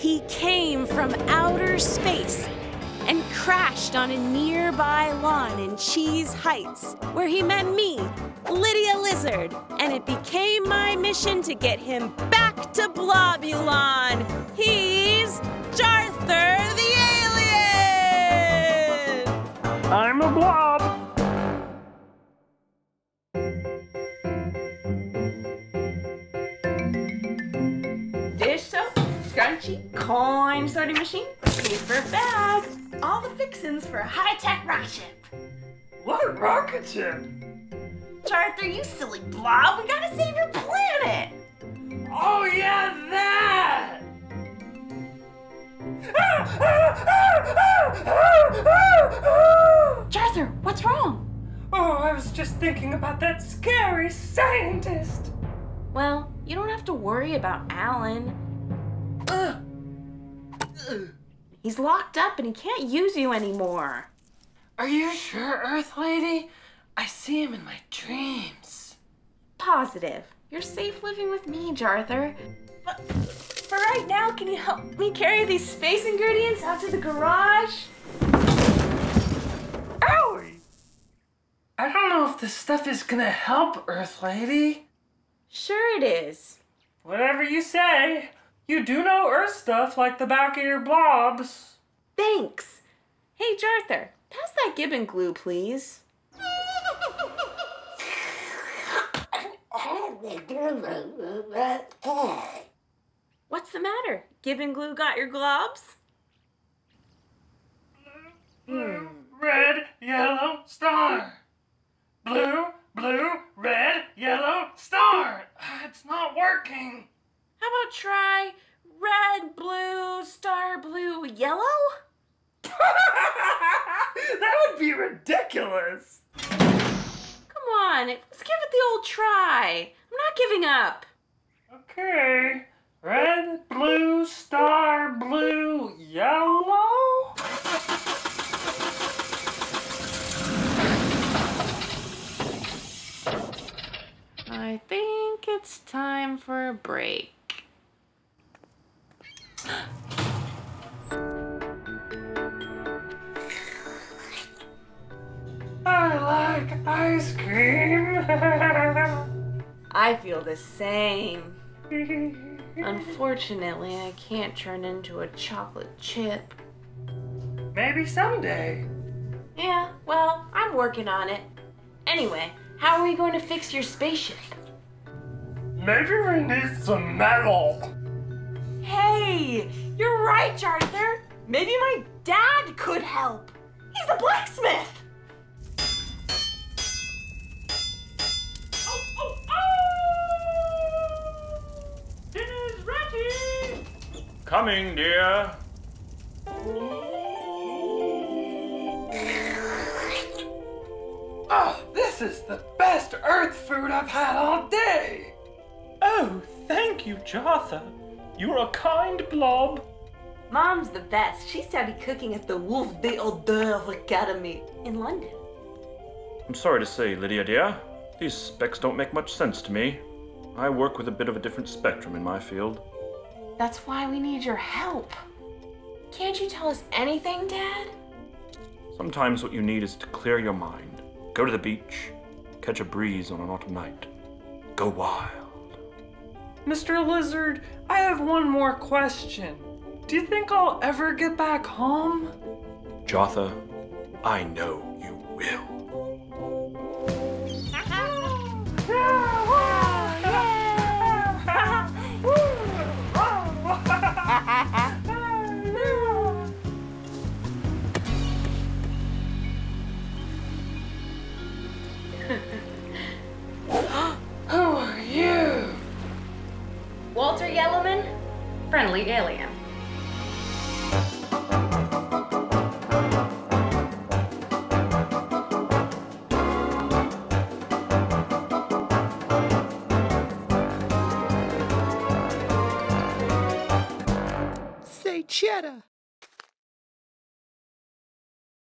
He came from outer space and crashed on a nearby lawn in Cheese Heights, where he met me, Lydia Lizard, and it became my mission to get him back to Blobulon. He's Jarthur the alien! I'm a blob. Dish soap, scrunchie, coin sorting machine, paper bag, all the fixins for a high-tech rocket ship. What rocket ship? Jarthur, you silly blob, we gotta save your planet! Oh yeah, that! Jarthur, what's wrong? Oh, I was just thinking about that scary scientist. Well, you don't have to worry about Alan. He's locked up and he can't use you anymore. Are you sure, Earth Lady? I see him in my dreams. Positive. You're safe living with me, Jarthur. But for right now, can you help me carry these space ingredients out to the garage? Owie! I don't know if this stuff is gonna help, Earth Lady. Sure it is. Whatever you say. You do know Earth stuff like the back of your blobs. Thanks. Hey, Jarthur, pass that Gibbon glue, please. What's the matter? Gibbon glue got your globs? Red, yellow, star. Blue, blue, red, yellow, star. It's not working. How about try red, blue, star, blue, yellow? That would be ridiculous. Come on, let's give it the old try. I'm not giving up. Okay. Red, blue, star, blue, yellow? I think it's time for a break. I like ice cream. I feel the same. Unfortunately, I can't turn into a chocolate chip. Maybe someday. Yeah, well, I'm working on it. Anyway, how are we going to fix your spaceship? Maybe we need some metal. Hey, you're right, Jarthur. Maybe my dad could help. He's a blacksmith. Dinner's ready! Coming, dear. Oh, this is the best Earth food I've had all day! Oh, thank you, Jarthur. You're a kind blob. Mom's the best. She studied cooking at the Wolf des Hors d'Oeuvres Academy in London. I'm sorry to say, Lydia dear, these specs don't make much sense to me. I work with a bit of a different spectrum in my field. That's why we need your help. Can't you tell us anything, Dad? Sometimes what you need is to clear your mind. Go to the beach, catch a breeze on an autumn night. Go wild. Mr. Lizard, I have one more question. Do you think I'll ever get back home? Jarthur, I know you will. Walter Yellowman, friendly alien.